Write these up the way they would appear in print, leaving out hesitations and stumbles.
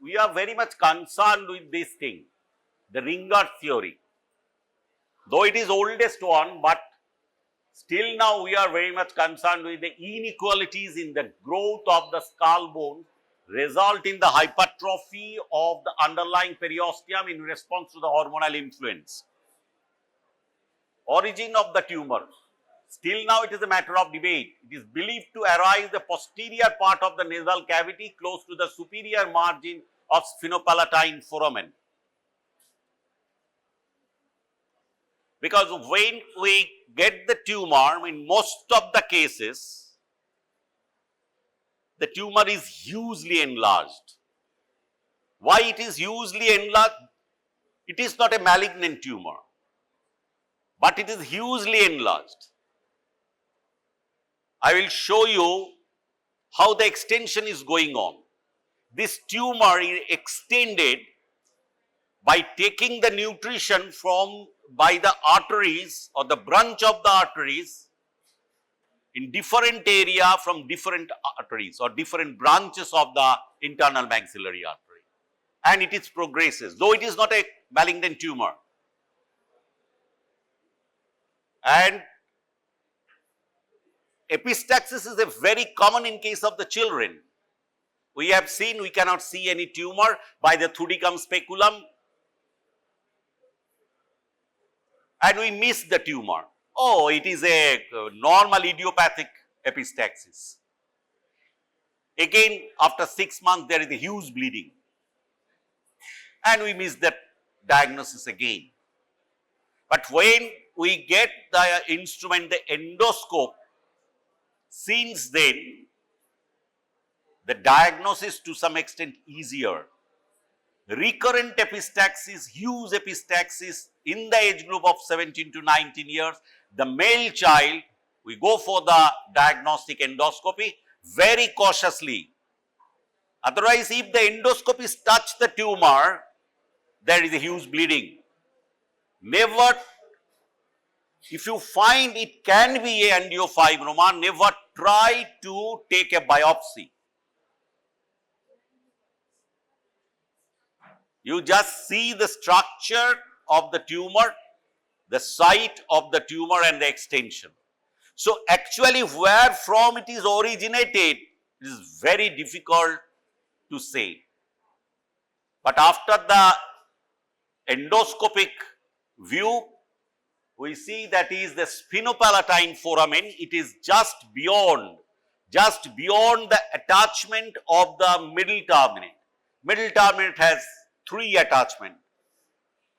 we are very much concerned with this thing, the ringer theory. Though it is oldest one, but still now we are very much concerned with the inequalities in the growth of the skull bone result in the hypertrophy of the underlying periosteum in response to the hormonal influence. Origin of the tumor. Still now it is a matter of debate. It is believed to arise the posterior part of the nasal cavity close to the superior margin of sphenopalatine foramen. Because when we get the tumor, in most of the cases, the tumor is hugely enlarged. Why it is hugely enlarged? It is not a malignant tumor, but it is hugely enlarged. I will show you how the extension is going on. This tumor is extended by taking the nutrition by the arteries or the branch of the arteries in different area from different arteries or different branches of the internal maxillary artery, and it is progresses, though it is not a malignant tumor. And epistaxis is a very common in case of the children. We have seen we cannot see any tumor by the thudicum speculum, and we miss the tumor. Oh, it is a normal idiopathic epistaxis. Again, after 6 months, there is a huge bleeding, and we miss that diagnosis again. But when we get the instrument, the endoscope, since then, the diagnosis to some extent easier. Recurrent epistaxis, huge epistaxis in the age group of 17 to 19 years, the male child, we go for the diagnostic endoscopy very cautiously. Otherwise, if the endoscopist touch the tumor, there is a huge bleeding. Never, if you find it can be a angiofibroma, never try to take a biopsy. You just see the structure of the tumor, the site of the tumor and the extension. So, actually where from it is originated, it is very difficult to say. But after the endoscopic view, we see that is the sphenopalatine foramen. It is just beyond the attachment of the middle terminate. Middle terminate has 3 attachments.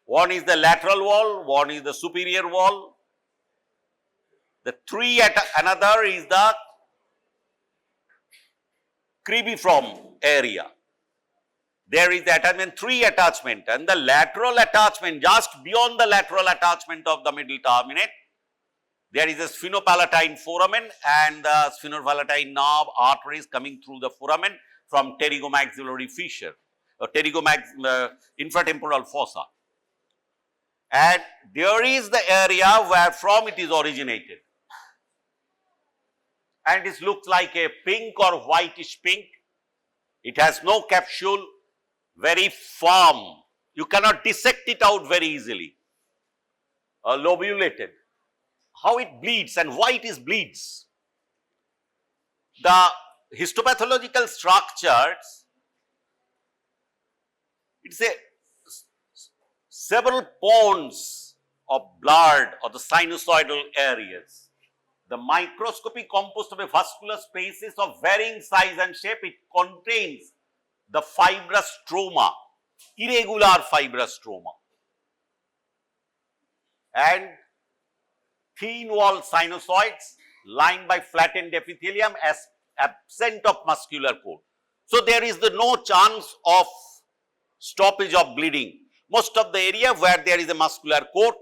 One is the lateral wall, one is the superior wall. Another is the cribriform area. There is the attachment, 3 attachment, and the lateral attachment, just beyond the lateral attachment of the middle terminate, there is a sphenopalatine foramen and the sphenopalatine nerve arteries coming through the foramen from pterygomaxillary fissure or infratemporal fossa. And there is the area where from it is originated, and it looks like a pink or whitish pink. It has no capsule, very firm. You cannot dissect it out very easily. Lobulated. How it bleeds and why it bleeds. The histopathological structures, it's a several ponds of blood or the sinusoidal areas. The microscopy composed of a vascular spaces of varying size and shape, it contains the fibrous stroma, irregular fibrous stroma, and thin wall sinusoids lined by flattened epithelium as absent of muscular core. So, there is no chance of stoppage of bleeding. Most of the area where there is a muscular coat,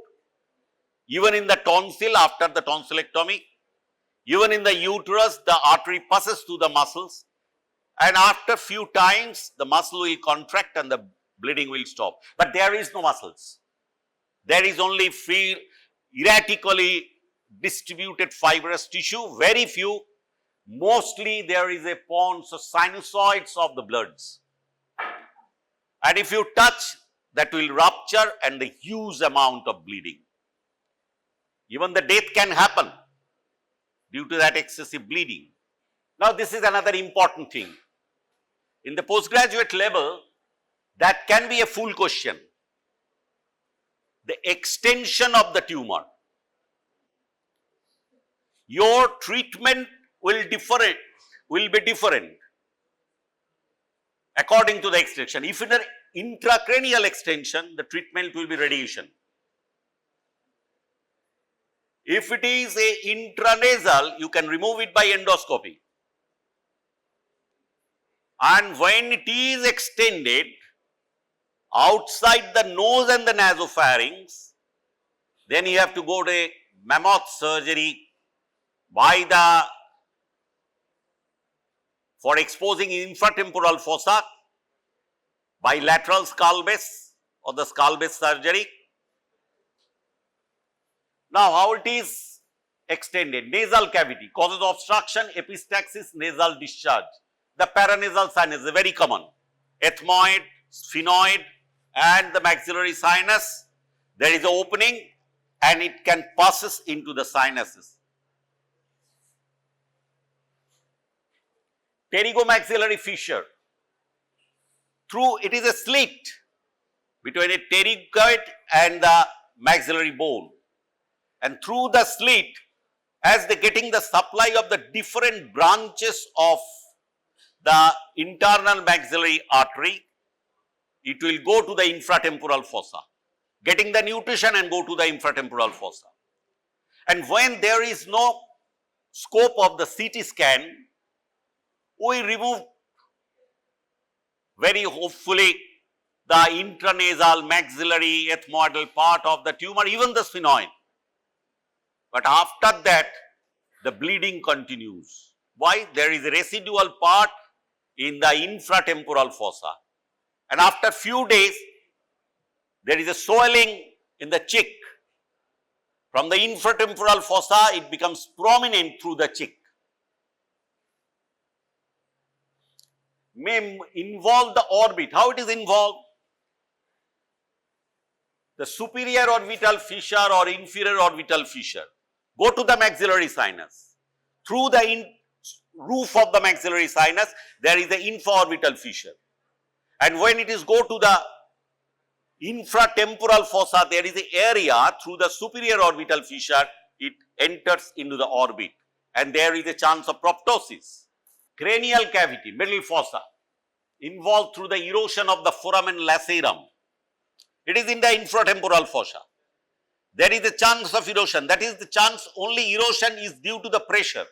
even in the tonsil after the tonsillectomy, even in the uterus, the artery passes through the muscles, and after few times the muscle will contract and the bleeding will stop. But there is no muscles. There is only erratically distributed fibrous tissue, very few. Mostly there is a ponds or sinusoids of the bloods. and if you touch, that will rupture and the huge amount of bleeding. Even the death can happen due to that excessive bleeding. Now, this is another important thing. In the postgraduate level, that can be a full question. The extension of the tumor. Your treatment will be different according to the extension. If it is an intracranial extension, the treatment will be radiation. If it is a intranasal, you can remove it by endoscopy. And when it is extended outside the nose and the nasopharynx, then you have to go to a mammoth surgery for exposing infratemporal fossa by lateral skull base or the skull base surgery. Now, how it is extended? Nasal cavity causes obstruction, epistaxis, nasal discharge. The paranasal sinus is very common. Ethmoid, sphenoid and the maxillary sinus. There is an opening and it can passes into the sinuses. Pterygomaxillary fissure. It is a slit between a pterygoid and the maxillary bone. And through the slit, as they getting the supply of the different branches of the internal maxillary artery, it will go to the infratemporal fossa, getting the nutrition and go to the infratemporal fossa. And when there is no scope of the CT scan, we remove very hopefully the intranasal, maxillary, ethmoidal part of the tumor, even the sphenoid. But after that, the bleeding continues. Why? There is a residual part in the infratemporal fossa. And after few days, there is a swelling in the cheek. From the infratemporal fossa, it becomes prominent through the cheek. May involve the orbit. How it is involved? The superior orbital fissure or inferior orbital fissure. Go to the maxillary sinus. Through the roof of the maxillary sinus, there is the infraorbital fissure. And when it is go to the infratemporal fossa, there is an area through the superior orbital fissure, it enters into the orbit. And there is a chance of proptosis. Cranial cavity, middle fossa, involved through the erosion of the foramen lacerum. It is in the infratemporal fossa. There is a chance of erosion. That is the chance, only erosion is due to the pressure.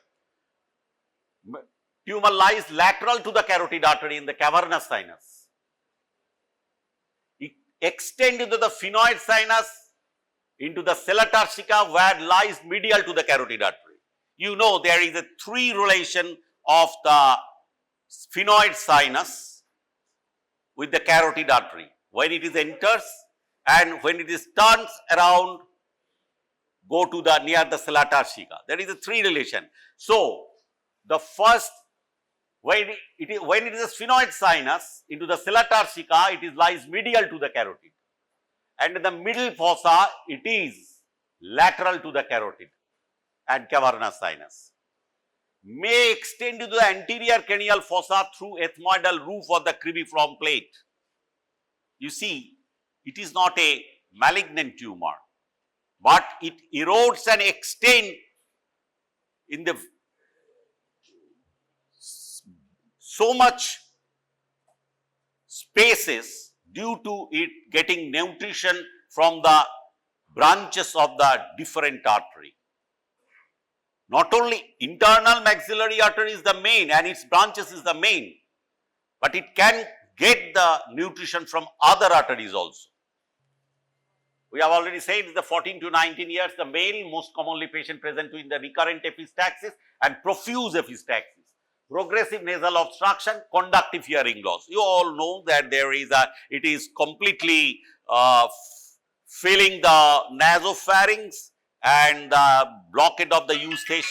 Tumor lies lateral to the carotid artery in the cavernous sinus. It extends into the sphenoid sinus, into the sella turcica where lies medial to the carotid artery. You know there is a three relation of the sphenoid sinus with the carotid artery. When it is enters and when it is turns around, go to the near the sella turcica. There is a three relation. So, the first, when it is a sphenoid sinus into the sella turcica, it is lies medial to the carotid. And in the middle fossa, it is lateral to the carotid and cavernous sinus. May extend to the anterior cranial fossa through ethmoidal roof of the cribriform plate. You see, it is not a malignant tumor, but it erodes and extends in the so much spaces due to it getting nutrition from the branches of the different artery. Not only internal maxillary artery is the main and its branches is the main, but it can get the nutrition from other arteries also. We have already said the 14 to 19 years, the male most commonly patient present in the recurrent epistaxis and profuse epistaxis. Progressive nasal obstruction, conductive hearing loss. You all know that it is completely filling the nasopharynx and the blockade of the eustachian.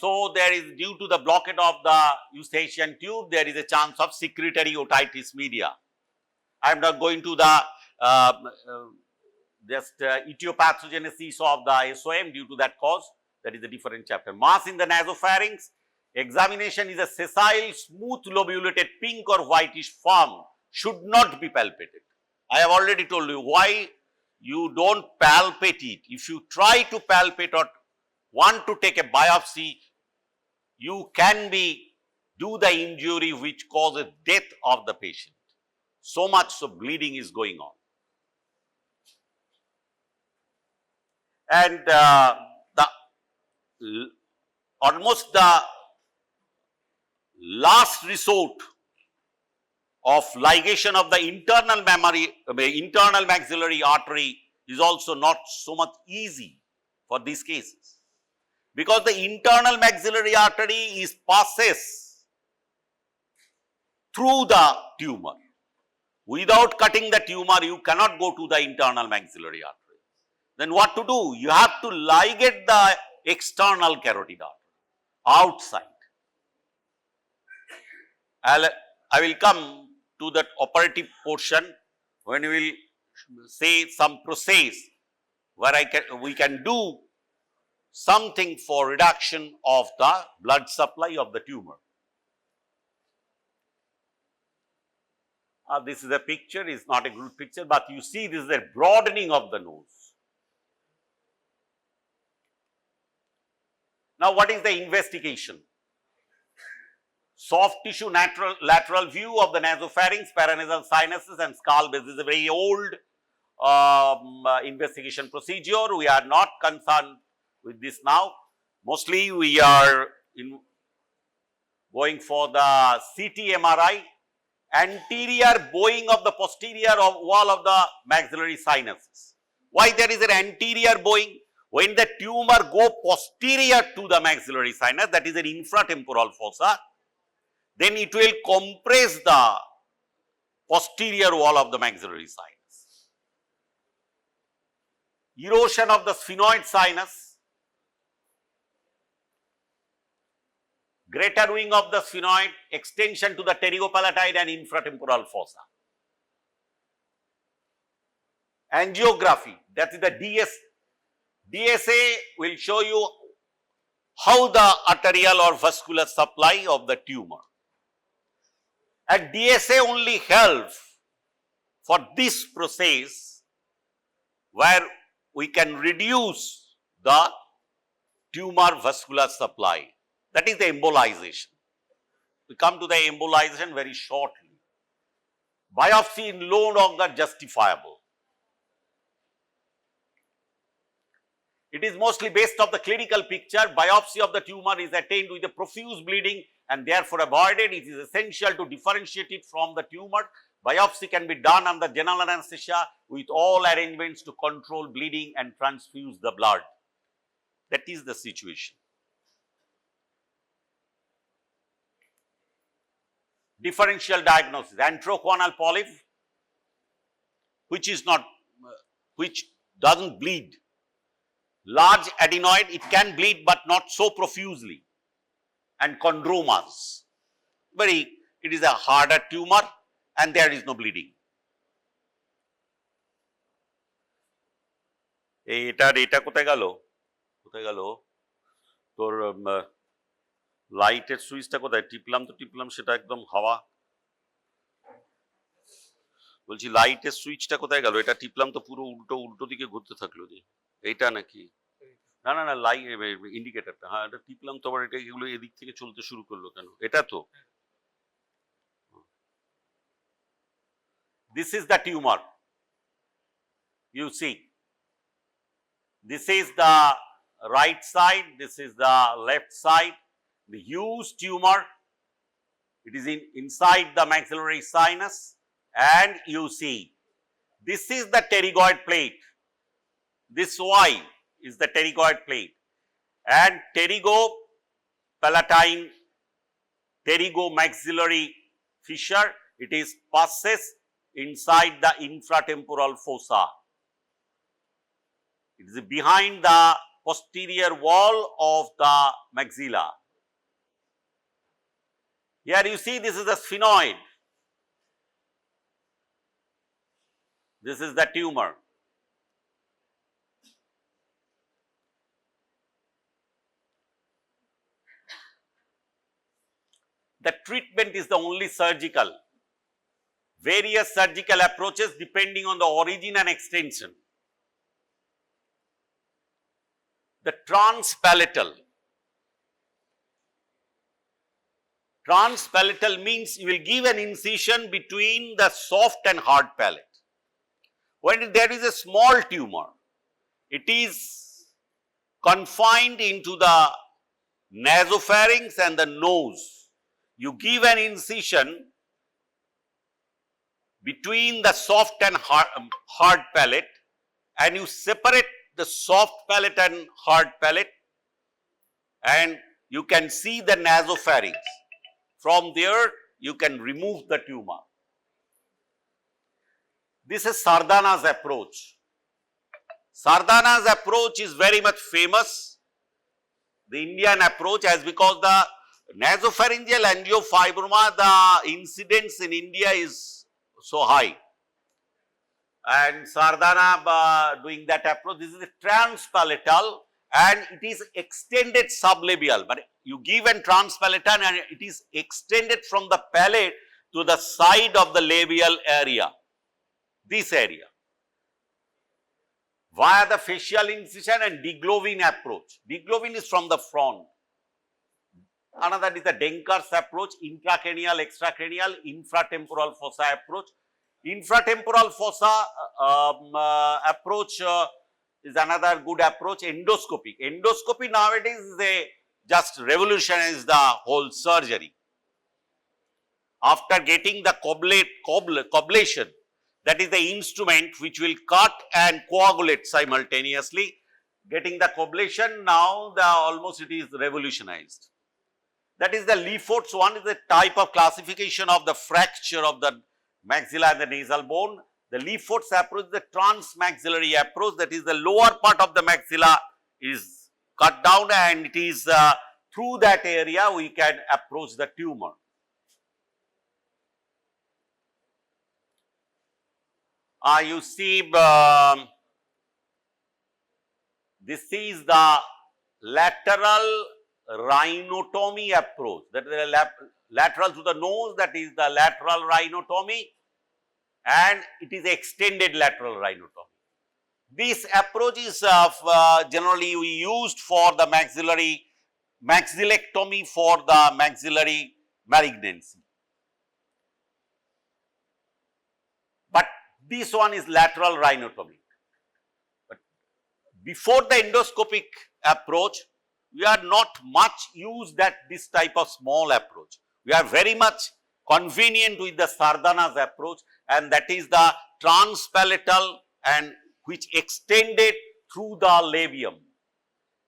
so there is, due to the blockade of the eustachian tube, there is a chance of secretory otitis media. I am not going to the etiopathogenesis of the SOM due to that cause. That is a different chapter. Mass in the nasopharynx. Examination is a sessile, smooth lobulated pink or whitish form, should not be palpated. I have already told you why you don't palpate it. If you try to palpate or want to take a biopsy, you can do the injury which causes death of the patient. So much so bleeding is going on. And almost the last resort of ligation of the internal maxillary artery is also not so much easy for these cases, because the internal maxillary artery is passes through the tumor. Without cutting the tumor, you cannot go to the internal maxillary artery. Then what to do? You have to ligate the external carotid artery outside. I will come to that operative portion when we will say some process where we can do something for reduction of the blood supply of the tumor. This is a picture, it's not a good picture, but you see this is a broadening of the nose. Now, what is the investigation? Soft tissue lateral view of the nasopharynx, paranasal sinuses and skull base. This is a very old investigation procedure. We are not concerned with this now. Mostly we are going for the CT MRI, anterior bowing of the posterior wall of the maxillary sinuses. Why there is an anterior bowing? When the tumor go posterior to the maxillary sinus, that is an infratemporal fossa, then it will compress the posterior wall of the maxillary sinus. Erosion of the sphenoid sinus, greater wing of the sphenoid, extension to the pterygopalatine and infratemporal fossa. Angiography, that is the DSA will show you how the arterial or vascular supply of the tumor. And DSA only helps for this process where we can reduce the tumor vascular supply. That is the embolization. We come to the embolization very shortly. Biopsy in no longer justifiable. It is mostly based on the clinical picture. Biopsy of the tumor is attained with a profuse bleeding and therefore avoided. It is essential to differentiate it from the tumor. Biopsy can be done under general anesthesia with all arrangements to control bleeding and transfuse the blood. That is the situation. Differential diagnosis, antroconal polyp, which doesn't bleed. Large adenoid, it can bleed but not so profusely, and chondromas. It is a harder tumor and there is no bleeding. এটা কোথায় গেল? তোর লাইটের সুইচটা কোথায়? টিপলাম সেটা একদম হাওয়া। বলছি লাইটের সুইচটা কোথায় গেল? এটা টিপলাম তো পুরো উল্টো দিকে ঘুরতে থাকলো যে। এইটা নাকি? না লাইট ইন্ডিকেটরটা, হ্যাঁ এটা টিপলাম তো আবার এটা এগুলো এদিক থেকে চলতে শুরু করলো কেন? এটা তো। This is the tumor. You see, this is the right side, this is the left side. The huge tumor, it is inside the maxillary sinus, and you see, this is the pterygoid plate. This Y is the pterygoid plate, and pterygopalatine, pterygomaxillary fissure, it is passes inside the infratemporal fossa. It is behind the posterior wall of the maxilla. Here you see this is the sphenoid. This is the tumor. The treatment is the only surgical. Various surgical approaches depending on the origin and extension. The transpalatal. Transpalatal means you will give an incision between the soft and hard palate. When there is a small tumor, it is confined into the nasopharynx and the nose. You give an incision between the soft and hard palate, and you separate the soft palate and hard palate, and you can see the nasopharynx. From there, you can remove the tumor. This is Sardana's approach. Sardana's approach is very much famous, the Indian approach, as because the nasopharyngeal angiofibroma, the incidence in India is so high. And Sardana doing that approach, this is a transpalatal and it is extended sublabial, but you give a transpalatal and it is extended from the palate to the side of the labial area, this area, via the facial incision and degloving approach. Degloving is from the front. Another is the Denker's approach, intracranial, extracranial, infratemporal fossa approach. Infratemporal fossa approach is another good approach. Endoscopic. Endoscopy nowadays is just revolutionized the whole surgery. After getting the coblation, that is the instrument which will cut and coagulate simultaneously. Getting the coblation, now almost it is revolutionized. That is the Lefort's one, is the type of classification of the fracture of the maxilla and the nasal bone. The Lefort's approach is the transmaxillary approach, that is the lower part of the maxilla is cut down and it is through that area we can approach the tumor. You see this is the lateral rhinotomy approach, that is the lateral to the nose, that is the lateral rhinotomy, and it is extended lateral rhinotomy. This approach is generally we used for the maxillectomy for the maxillary malignancy. But this one is lateral rhinotomy. But before the endoscopic approach, we are not much used that this type of small approach. We are very much convenient with the Sardana's approach, and that is the transpalatal and which extended through the labium.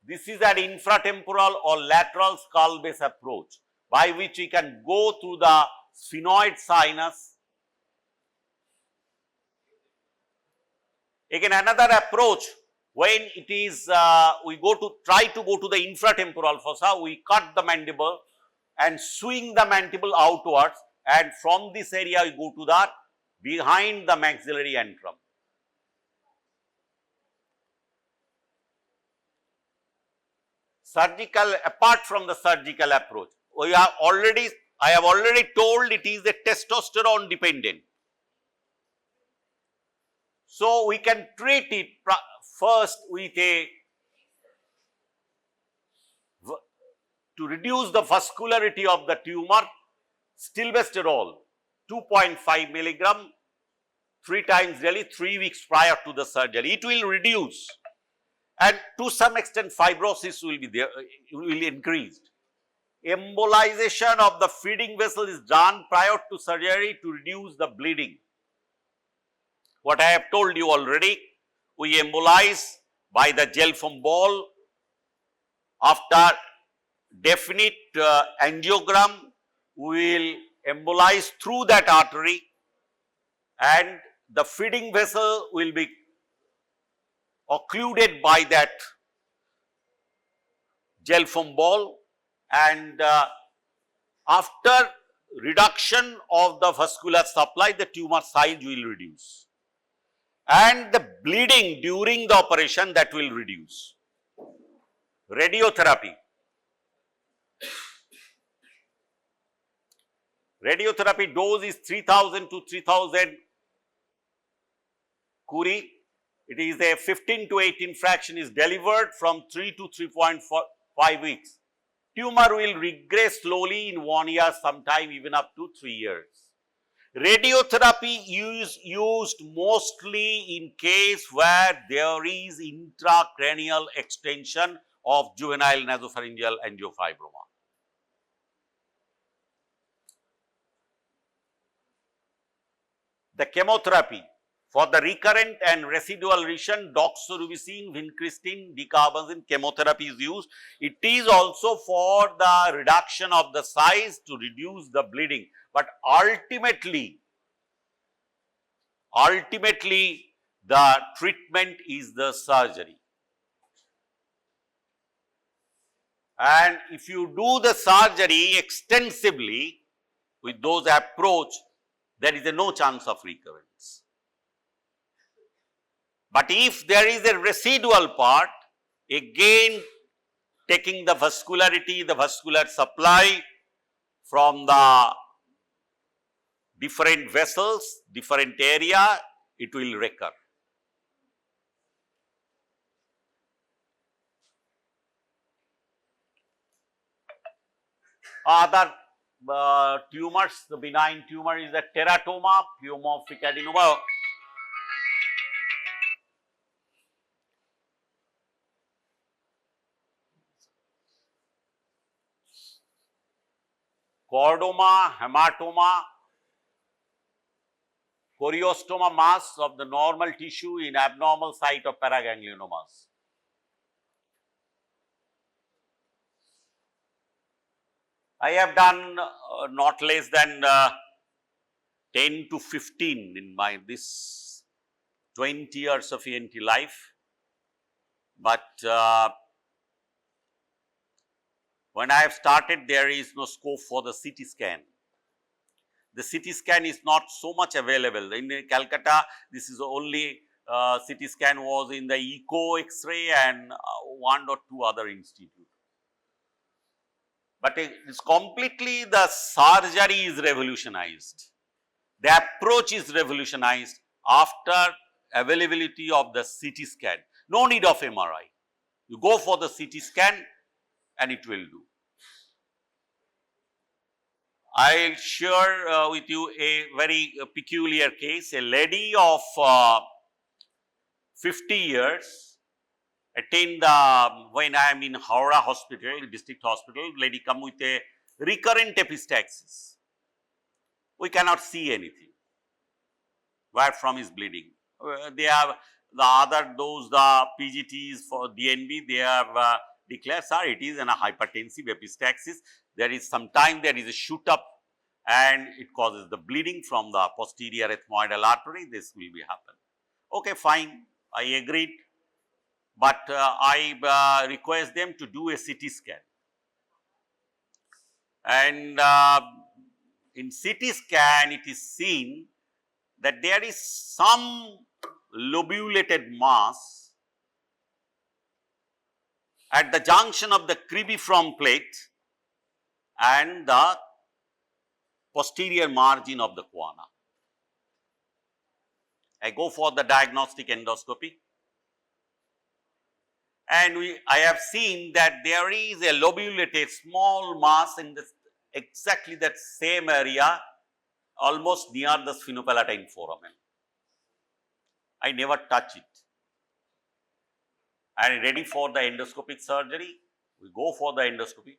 This is an infratemporal or lateral skull base approach by which we can go through the sphenoid sinus. Again, another approach, when it is we try to go to the infratemporal fossa, we cut the mandible and swing the mandible outwards, and from this area we go to the behind the maxillary antrum. Surgical, apart from the surgical approach, I have already told it is a testosterone dependent. So we can treat it first with to reduce the vascularity of the tumor, stilbestrol 2.5 milligram 3 times daily, 3 weeks prior to the surgery. It will reduce, and to some extent fibrosis will be there, will increase. Embolization of the feeding vessel is done prior to surgery to reduce the bleeding. What I have told you already, we embolize by the gel foam ball. After definite angiogram, we will embolize through that artery, and the feeding vessel will be occluded by that gel foam ball, and after reduction of the vascular supply, the tumor size will reduce, and the bleeding during the operation, that will reduce. Radiotherapy. Radiotherapy dose is 3000 to 3000 curie. It is a 15 to 18 fraction is delivered from 3 to 3.5 weeks. Tumor will regress slowly in 1 year, sometime even up to 3 years. Radiotherapy is used mostly in case where there is intracranial extension of juvenile nasopharyngeal angiofibroma. The chemotherapy for the recurrent and residual lesion, doxorubicin, vincristine, decarbazine chemotherapy is used. It is also for the reduction of the size to reduce the bleeding, but ultimately the treatment is the surgery. And if you do the surgery extensively with those approach, there is no chance of recurrence. But if there is a residual part, again taking the vascularity, the vascular supply from the different vessels, different area, it will recur. Other tumors, the benign tumor is the teratoma, pleomorphic adenoma. Chordoma, hematoma, choriostoma mass of the normal tissue in abnormal site of paraganglionomas. I have done not less than 10 to 15 in my this 20 years of ENT life, but when I have started, there is no scope for the CT scan. The CT scan is not so much available. In Calcutta, this is only CT scan was in the echo X-ray and 1 or 2 other institutes. But it is completely, the surgery is revolutionized. The approach is revolutionized after availability of the CT scan. No need of MRI. You go for the CT scan and it will do. I will share with you a very peculiar case. A lady of 50 years attend when I am in Howrah hospital, district hospital, lady come with a recurrent epistaxis. We cannot see anything. Where from is bleeding? They have the other, those the PGTs for DNB, they have declared, sir, it is a hypertensive epistaxis. There is sometime there is a shoot up and it causes the bleeding from the posterior ethmoidal artery. This will be happen. Okay, fine, I agreed. But I request them to do a CT scan. And in CT scan, it is seen that there is some lobulated mass at the junction of the cribriform plate and the posterior margin of the choana. I go for the diagnostic endoscopy. And I have seen that there is a lobulated small mass in this, exactly that same area, almost near the sphenopalatine foramen. I never touch it. I am ready for the endoscopic surgery. We go for the endoscopy.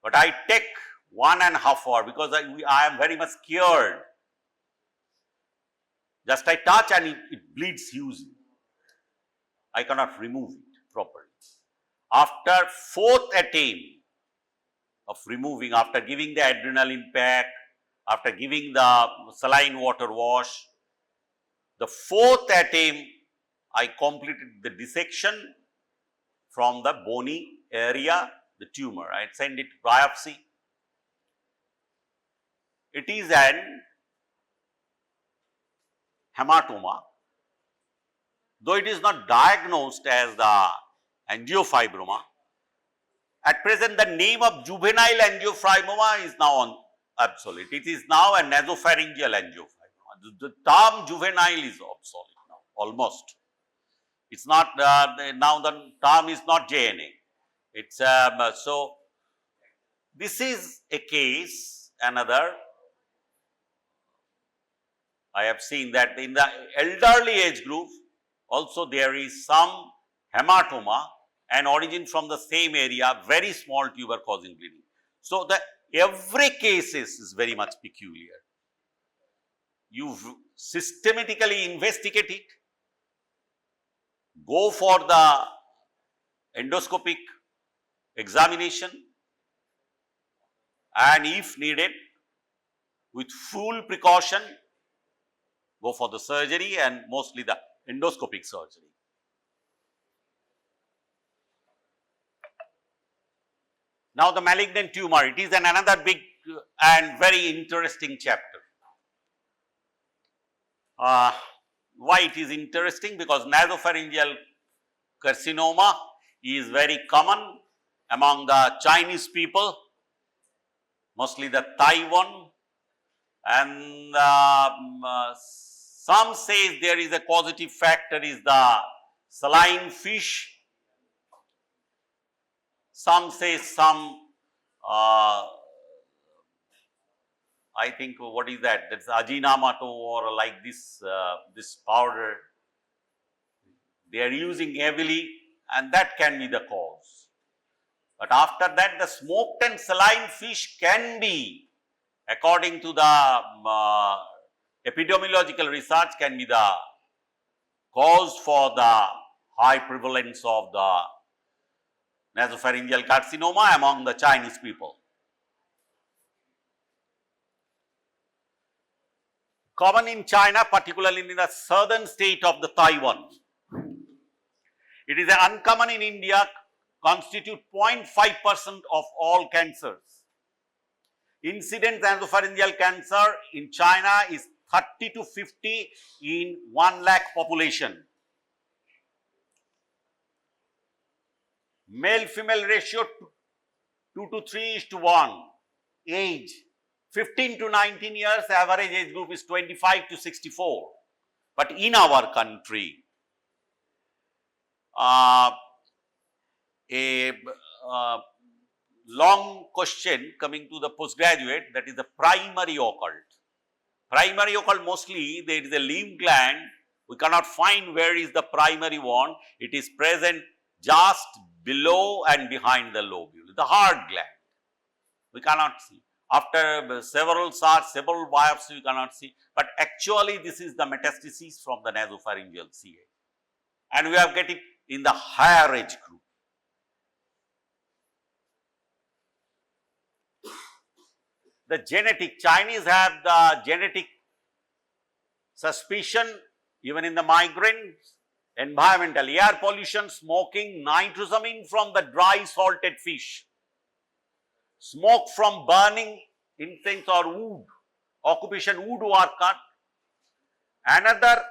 But I take 1.5 hours because I am very much scared. Just I touch and it bleeds hugely. I cannot remove it properly. After 4th attempt of removing, after giving the adrenaline pack, after giving the saline water wash, the 4th attempt I completed the dissection from the bony area, the tumor. I send it to biopsy. It is an hematoma, though it is not diagnosed as the angiofibroma. At present, the name of juvenile angiofibroma is now obsolete. It is now a nasopharyngeal angiofibroma. The term juvenile is obsolete now, almost. It's not, now the term is not JNA. It's, so this is a case, another. I have seen that in the elderly age group, also there is some hematoma and origin from the same area, very small tumor causing bleeding. So, every case is very much peculiar. You systematically investigate it, go for the endoscopic examination, and if needed, with full precaution, go for the surgery and mostly the endoscopic surgery. Now, the malignant tumor, it is another big and very interesting chapter. Why it is interesting? Because nasopharyngeal carcinoma is very common among the Chinese people, mostly the Taiwan, and some say there is a causative factor is the saline fish. Some say I think what is that? That's Ajinomoto or like this, this powder. They are using heavily, and that can be the cause. But after that, the smoked and saline fish can be, according to the epidemiological research, can be the cause for the high prevalence of the nasopharyngeal carcinoma among the Chinese people. Common in China, particularly in the southern state of the Taiwan. It is uncommon in India, constitute 0.5% of all cancers. Incident nasopharyngeal cancer in China is 30 to 50 in 1 lakh population. Male-female ratio 2 to 3:1. Age 15 to 19 years, average age group is 25 to 64. But in our country, a long question coming to the postgraduate, that is the primary occult. Primary occult, mostly there is a lymph gland, we cannot find where is the primary one, it is present just below and behind the lobule, the heart gland, we cannot see. After several biopsies we cannot see, but actually this is the metastasis from the nasopharyngeal CA, and we are getting in the higher age group. The genetic, Chinese have the genetic suspicion even in the migrants, environmental, air pollution, smoking, nitrosamine from the dry salted fish, smoke from burning incense or wood, occupation wood worker. Another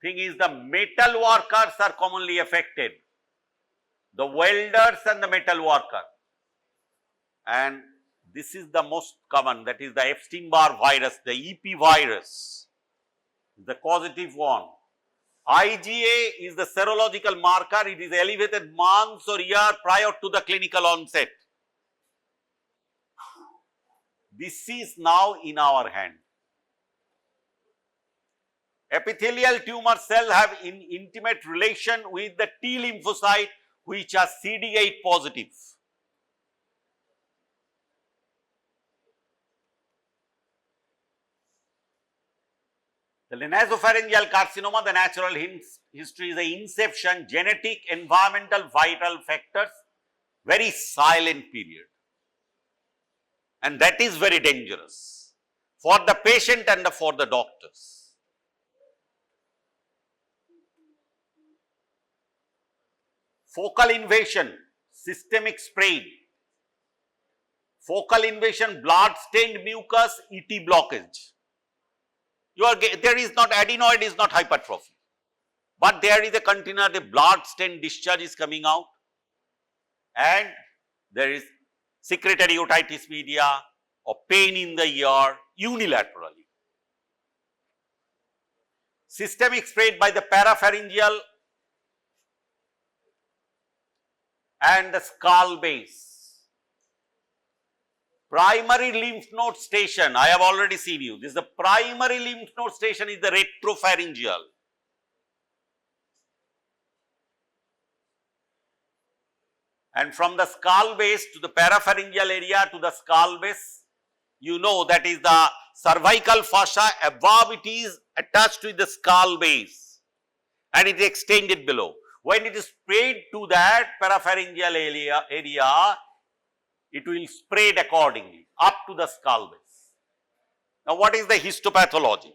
thing is the metal workers are commonly affected, the welders and the metal worker, and this is the most common, that is the Epstein-Barr virus, the EP virus, the causative one. IgA is the serological marker, it is elevated months or year prior to the clinical onset. This is now in our hand. Epithelial tumor cells have intimate relation with the T lymphocyte which are CD8 positive. The nasopharyngeal carcinoma, the natural history is the inception, genetic, environmental, vital factors, very silent period, and that is very dangerous for the patient and for the doctors. Focal invasion, systemic spread. Focal invasion, blood-stained mucus, ET blockage. There is not adenoid, is not hypertrophy, but there is a continuous blood-stained discharge is coming out, and there is secretory otitis media or pain in the ear unilaterally. Systemic spread by the parapharyngeal and the skull base. Primary lymph node station, I have already seen you. This is the primary lymph node station is the retropharyngeal. And from the skull base to the parapharyngeal area to the skull base, you know that is the cervical fossa. Above it is attached to the skull base and it is extended below. When it is spread to that parapharyngeal area, it will spread accordingly up to the skull base. Now, what is the histopathology?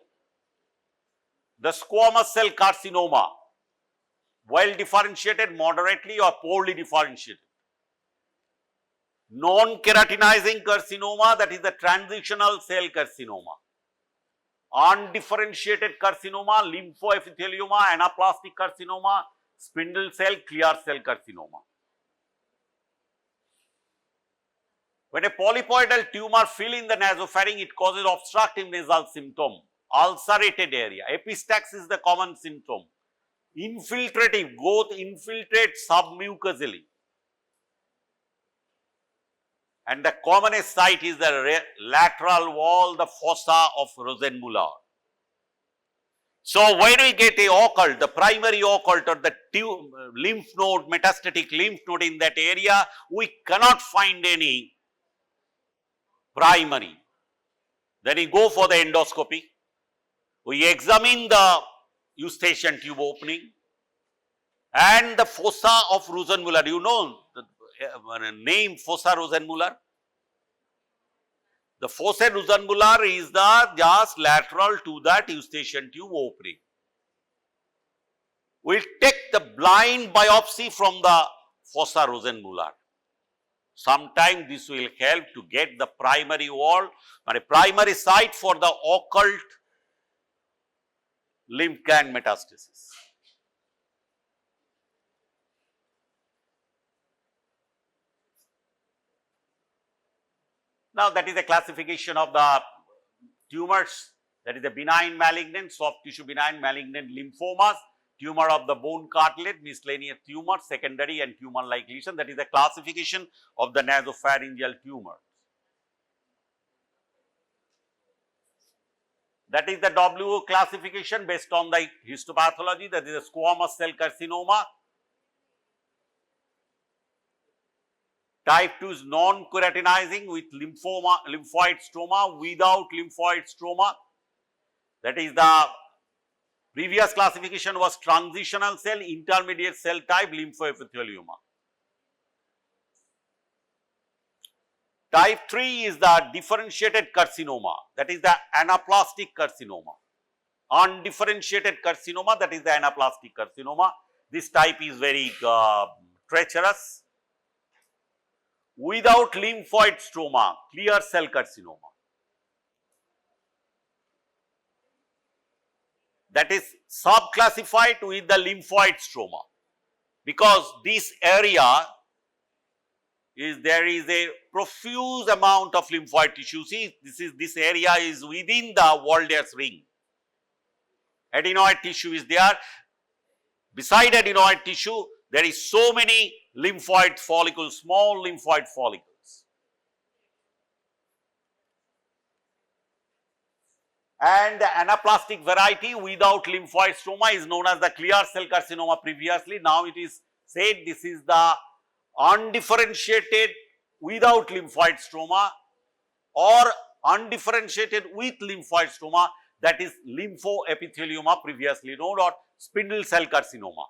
The squamous cell carcinoma, well differentiated, moderately or poorly differentiated. Non-keratinizing carcinoma, that is the transitional cell carcinoma. Undifferentiated carcinoma, lymphoepithelioma, anaplastic carcinoma, spindle cell, clear cell carcinoma. When a polypoidal tumor fill in the nasopharynx, it causes obstructive nasal symptom, ulcerated area. Epistaxis is the common symptom. Infiltrative, both infiltrate submucosally. And the commonest site is the lateral wall, the fossa of Rosenmuller. So, where do we get a occult, the primary occult or the lymph node, metastatic lymph node in that area? We cannot find any primary. Then we go for the endoscopy. We examine the eustachian tube opening and the fossa of Rosenmuller. You know the name Fossa Rosenmuller? The fossa Rosenmuller is the just lateral to that eustachian tube opening. We will take the blind biopsy from the fossa Rosenmuller. Sometimes this will help to get the primary wall or a primary site for the occult lymph gland metastasis. Now, that is a classification of the tumors, that is the benign malignant, soft tissue benign malignant lymphomas, tumor of the bone cartilage, miscellaneous tumor, secondary and tumor-like lesion. That is the classification of the nasopharyngeal tumors. That is the W classification based on the histopathology, that is the squamous cell carcinoma. Type 2 is non-keratinizing with lymphoid stroma, without lymphoid stroma. That is the previous classification was transitional cell, intermediate cell type, lymphoepithelioma. Type 3 is the differentiated carcinoma, that is the anaplastic carcinoma. Undifferentiated carcinoma, that is the anaplastic carcinoma. This type is very treacherous. Without lymphoid stroma, clear cell carcinoma. That is subclassified with the lymphoid stroma, because this area is there is a profuse amount of lymphoid tissue. See, this area is within the Walder's ring. Adenoid tissue is there. Beside adenoid tissue, there is so many lymphoid follicles, small lymphoid follicles. And the anaplastic variety without lymphoid stroma is known as the clear cell carcinoma previously. Now it is said this is the undifferentiated without lymphoid stroma or undifferentiated with lymphoid stroma, that is lymphoepithelioma previously known, or spindle cell carcinoma.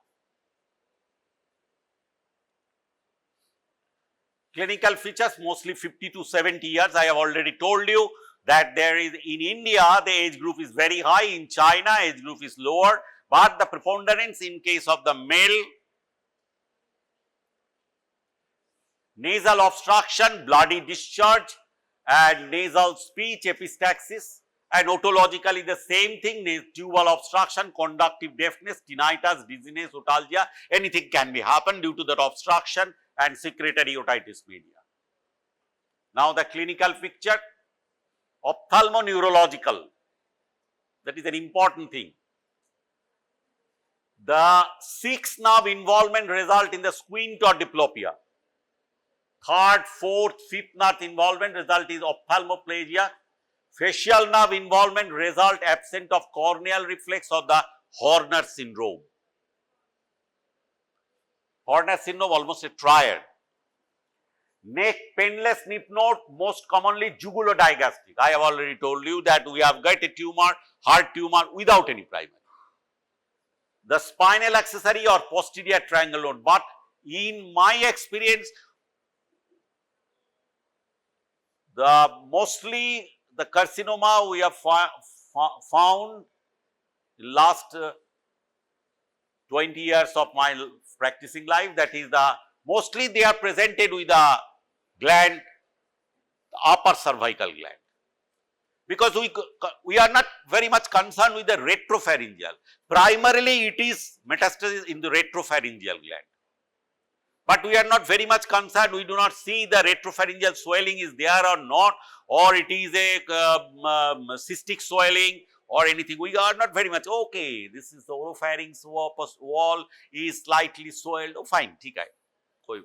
Clinical features mostly 50 to 70 years. I have already told you that there is in India the age group is very high, in China age group is lower, but the preponderance in case of the male nasal obstruction, bloody discharge, and nasal speech, epistaxis, and otologically the same thing, tubal obstruction, conductive deafness, tinnitus, dizziness, otalgia, anything can be happen due to that obstruction and secretory otitis media. Now the clinical picture, ophthalmoneurological, that is an important thing. The sixth nerve involvement result in the squint or diplopia. Third, fourth, fifth nerve involvement result is ophthalmoplegia. Facial nerve involvement result absent of corneal reflex or the Horner syndrome. Horner syndrome almost a triad. Neck painless lymph node, most commonly jugulodigastric. I have already told you that we have got a tumor, heart tumor without any primary. The spinal accessory or posterior triangle node, but in my experience, mostly the carcinoma we have found in last 20 years of my practicing life, that is mostly they are presented with a gland, the upper cervical gland, because we are not very much concerned with the retropharyngeal. Primarily it is metastasis in the retropharyngeal gland, but we are not very much concerned. We do not see the retropharyngeal swelling is there or not, or it is a cystic swelling or anything. We are not very much, okay, this is the oropharynx wall is slightly swelled, oh fine, ठीक है, कोई.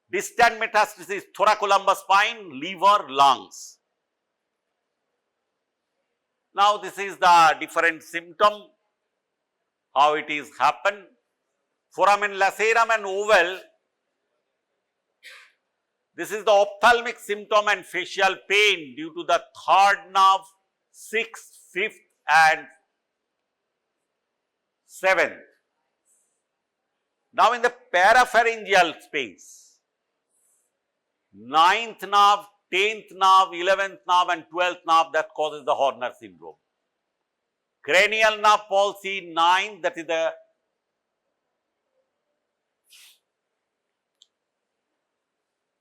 Distant metastasis, thoracolumbar spine, liver, lungs. Now this is the different symptom, how it is happen. Foramen lacerum and oval, this is the ophthalmic symptom and facial pain due to the third nerve, sixth, fifth and seventh. Now in the parapharyngeal space, ninth nerve, 10th nerve, 11th nerve and 12th nerve, that causes the Horner syndrome. Cranial nerve palsy, 9th, that is the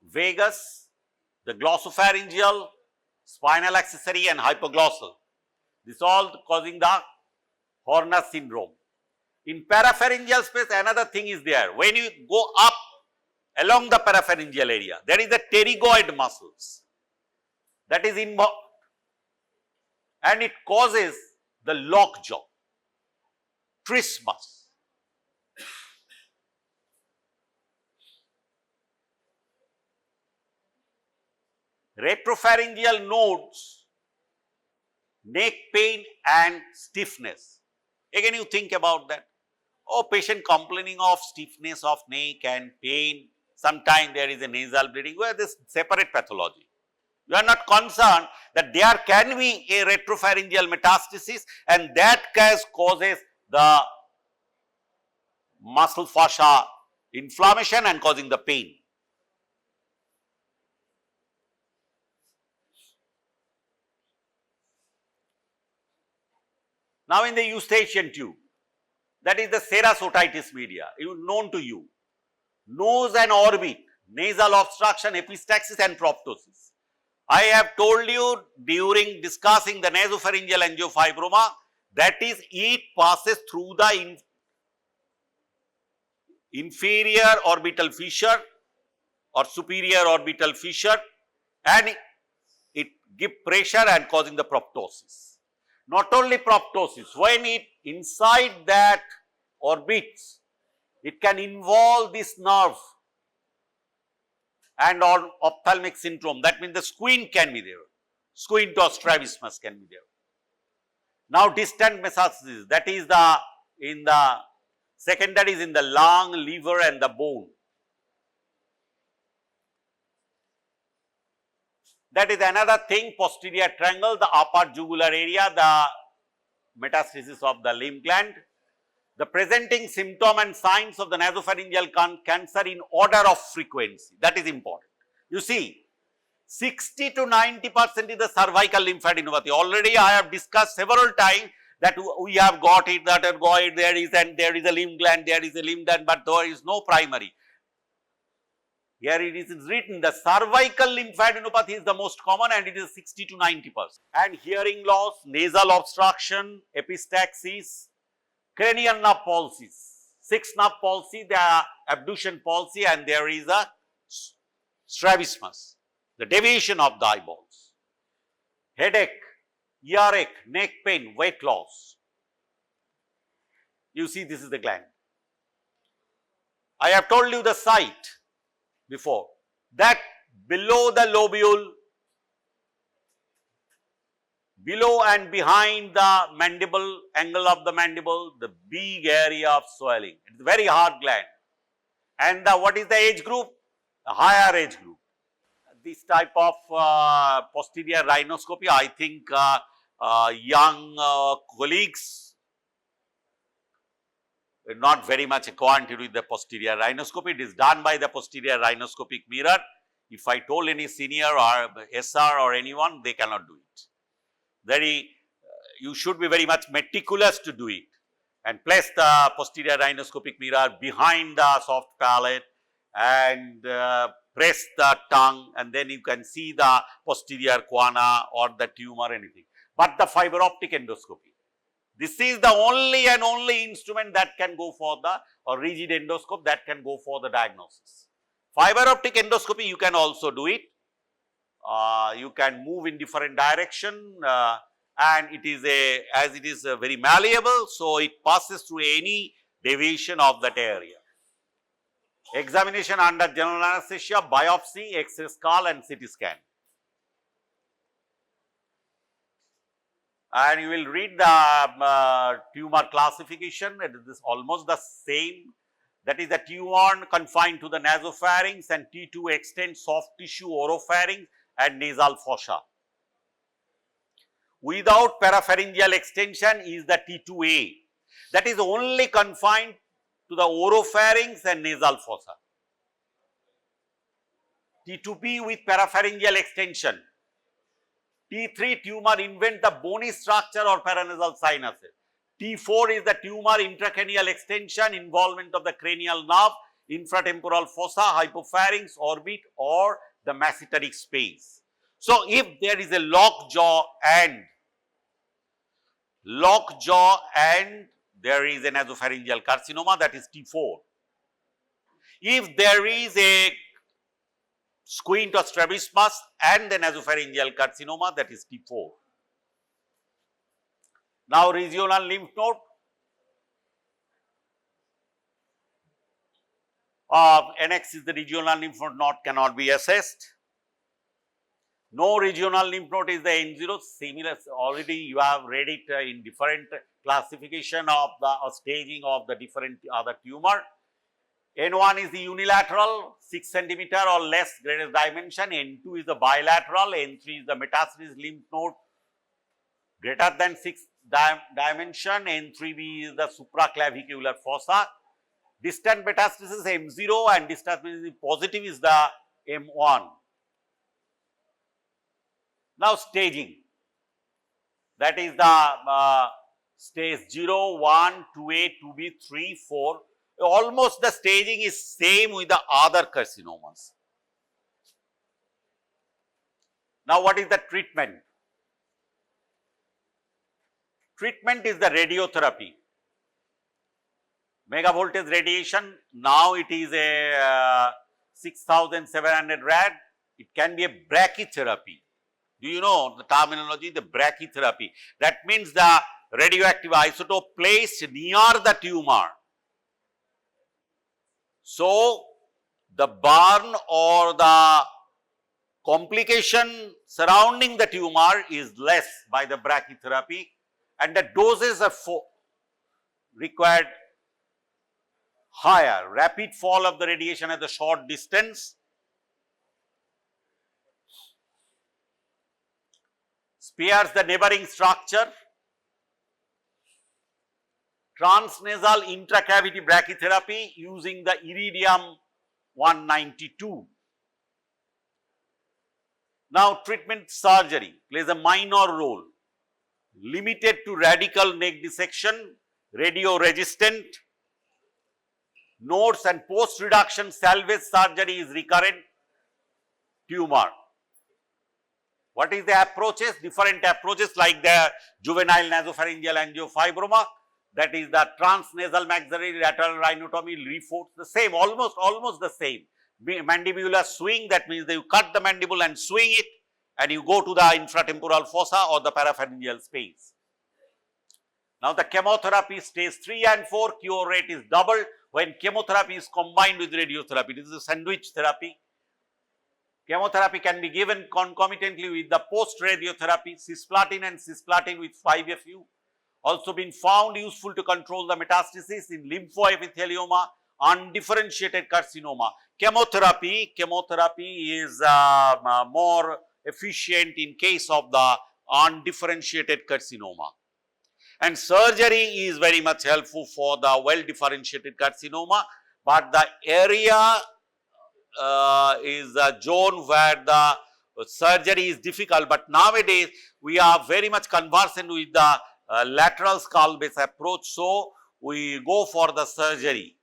vagus, the glossopharyngeal, spinal accessory and hypoglossal. This all causing the Horner syndrome. In parapharyngeal space, another thing is there. When you go up along the parapharyngeal area, there is the pterygoid muscles that is involved and it causes the lockjaw, trismus. Retropharyngeal nodes, neck pain and stiffness. Again you think about that. Oh, patient complaining of stiffness of neck and pain, sometimes there is a nasal bleeding, where this separate pathology. You are not concerned that there can be a retropharyngeal metastasis and that causes the muscle fascia inflammation and causing the pain. Now in the eustachian tube, that is the serous otitis media, known to you. Nose and orbit, nasal obstruction, epistaxis and proptosis. I have told you during discussing the nasopharyngeal angiofibroma, that is it passes through the inferior orbital fissure or superior orbital fissure and it gives pressure and causing the proptosis. Not only proptosis, when it inside that orbits, it can involve this nerve and on ophthalmic syndrome. That means the squint can be there, squint or strabismus can be there. Now distant metastasis, that is in the secondary is in the lung, liver and the bone. That is another thing, posterior triangle, the upper jugular area, the metastasis of the lymph gland. The presenting symptom and signs of the nasopharyngeal cancer in order of frequency, that is important. You see, 60 to 90% is the cervical lymphadenopathy. Already I have discussed several times that we have got it, that there is a lymph gland, there is a lymph gland, but there is no primary. Here it is written the cervical lymphadenopathy is the most common and it is 60 to 90%. And hearing loss, nasal obstruction, epistaxis, cranial nerve palsies. 6 nerve palsy, the abduction palsy, and there is a strabismus, the deviation of the eyeballs. Headache, earache, neck pain, weight loss. You see, this is the gland. I have told you the site before, that below the lobule, below and behind the mandible, angle of the mandible, the big area of swelling. It is a very hard gland. And what is the age group? A higher age group. This type of posterior rhinoscopy, I think young colleagues are not very much acquainted with the posterior rhinoscopy. It is done by the posterior rhinoscopic mirror. If I told any senior or SR or anyone, they cannot do it. You should be very much meticulous to do it, and place the posterior rhinoscopic mirror behind the soft palate and press the tongue, and then you can see the posterior guana or the tumor, anything. But the fiber optic endoscopy, this is the only and only instrument that can go for the, or rigid endoscope that can go for the diagnosis. Fiber optic endoscopy, you can also do it. You can move in different direction, and it is as it is very malleable, so it passes through any deviation of that area. Examination under general anesthesia, biopsy, X-ray skull and CT scan. And you will read the tumor classification. It is almost the same. That is the tumor confined to the nasopharynx and T2 extends soft tissue oropharynx and nasal fossa. Without parapharyngeal extension is the T2A. That is only confined to the oropharynx and nasal fossa. T2B with parapharyngeal extension. T3 tumor invent the bony structure or paranasal sinuses. T4 is the tumor intracranial extension, involvement of the cranial nerve, infratemporal fossa, hypopharynx, orbit or the masseteric space. So, if there is a lockjaw and there is a nasopharyngeal carcinoma, that is T4. If there is a squint or strabismus and the nasopharyngeal carcinoma, that is T4. Now, regional lymph node. NX is the regional lymph node, cannot be assessed. No regional lymph node is the N0, similar, already you have read it in different classification of the staging of the different other tumor. N1 is the unilateral, 6 centimeter or less greatest dimension, N2 is the bilateral, N3 is the metastasis lymph node greater than 6 dimension, N3B is the supraclavicular fossa. Distant metastasis M0 and distant positive is the M1. Now, staging, that is the stage 0, 1, 2A, 2B, 3, 4. Almost the staging is same with the other carcinomas. Now, what is the treatment? Treatment is the radiotherapy. Mega voltage radiation, now it is a 6700 rad. It can be a brachytherapy. Do you know the terminology? The brachytherapy. That means the radioactive isotope placed near the tumor. So, the burn or the complication surrounding the tumor is less by the brachytherapy, and the doses are required higher. Rapid fall of the radiation at the short distance. Spares the neighboring structure. Transnasal intracavity brachytherapy using the iridium 192. Now, treatment surgery plays a minor role, limited to radical neck dissection, radio resistant, Nodes and post-reduction salvage surgery is recurrent tumor. What is the approaches? Different approaches like the juvenile nasopharyngeal angiofibroma, that is the transnasal maxillary lateral rhinotomy, reforce, the same, almost the same. Mandibular swing, that means that you cut the mandible and swing it and you go to the infratemporal fossa or the parapharyngeal space. Now the chemotherapy stage 3 and 4 cure rate is doubled when chemotherapy is combined with radiotherapy. This is a sandwich therapy. Chemotherapy can be given concomitantly with the post-radiotherapy, cisplatin and cisplatin with 5-FU. Also been found useful to control the metastasis in lymphoepithelioma, undifferentiated carcinoma. Chemotherapy is more efficient in case of the undifferentiated carcinoma. And surgery is very much helpful for the well-differentiated carcinoma, but the area is a zone where the surgery is difficult. But nowadays, we are very much conversant with the lateral skull base approach, so we go for the surgery.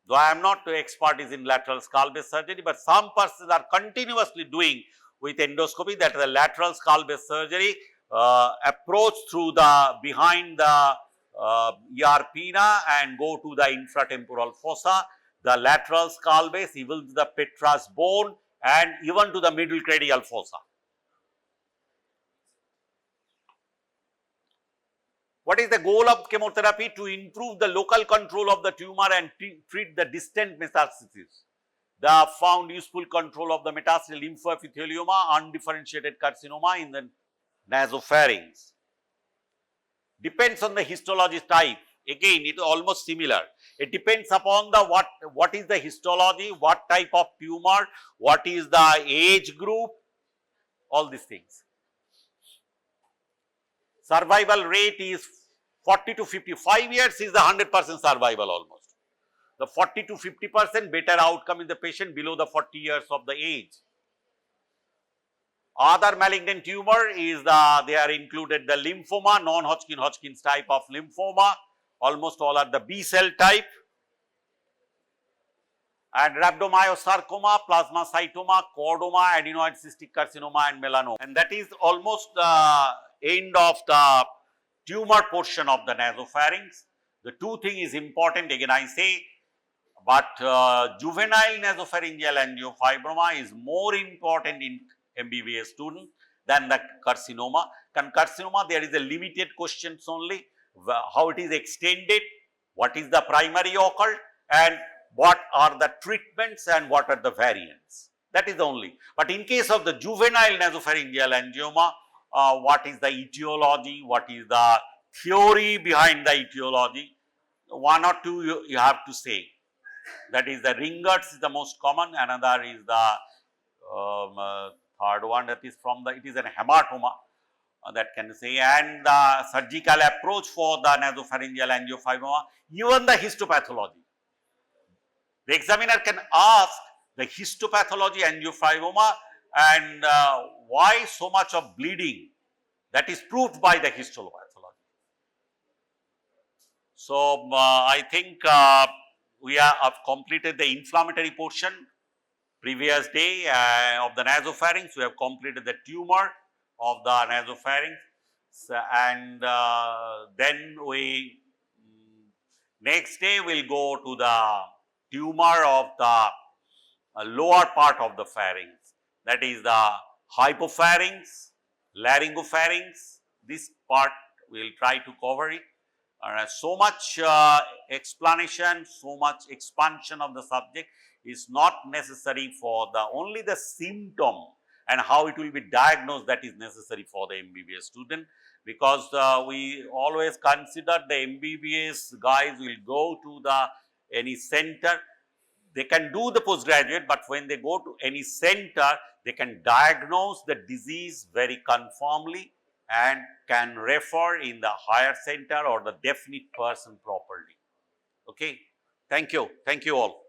Though I am not expert in lateral skull base surgery, but some persons are continuously doing with endoscopy, that is the lateral skull base surgery approach through the behind the ER pinna and go to the infratemporal fossa. The lateral skull base, even the petrous bone and even to the middle cranial fossa. What is the goal of chemotherapy? To improve the local control of the tumor and treat the distant metastases. The found useful control of the metastatic lymphoepithelioma, undifferentiated carcinoma in the nasopharynx. Depends on the histology type. Again, it is almost similar. It depends upon the what is the histology, what type of tumor, what is the age group, all these things. Survival rate is 40 to 55 years is the 100% survival almost. The 40 to 50% better outcome in the patient below the 40 years of the age. Other malignant tumor is they are included the lymphoma, non-Hodgkin's type of lymphoma, almost all are the B cell type, and rhabdomyosarcoma, plasmacytoma, chordoma, adenoid cystic carcinoma and melanoma. And that is almost the end of the tumor portion of the nasopharynx. The two things is important again I say, but juvenile nasopharyngeal angiofibroma is more important in MBBS student than the carcinoma. Carcinoma there is a limited questions only, how it is extended, what is the primary occult and what are the treatments and what are the variants. That is only. But in case of the juvenile nasopharyngeal angioma, what is the etiology, what is the theory behind the etiology, one or two you have to say. That is the Ringer's is the most common, another is the third one, that is from the, it is an hematoma that can say, and the surgical approach for the nasopharyngeal angiofibroma, even the histopathology. The examiner can ask the histopathology angiofibroma and why so much of bleeding, that is proved by the histopathology. So, I think we have completed the inflammatory portion. Previous day of the nasopharynx, we have completed the tumor of the nasopharynx, and then we next day we will go to the tumor of the lower part of the pharynx, that is the hypopharynx, laryngopharynx. This part we will try to cover it. So much explanation, so much expansion of the subject is not necessary for the only the symptom and how it will be diagnosed, that is necessary for the MBBS student, because we always consider the MBBS guys will go to the any center, they can do the postgraduate, but when they go to any center, they can diagnose the disease very conformably and can refer in the higher center or the definite person properly. Okay, thank you all.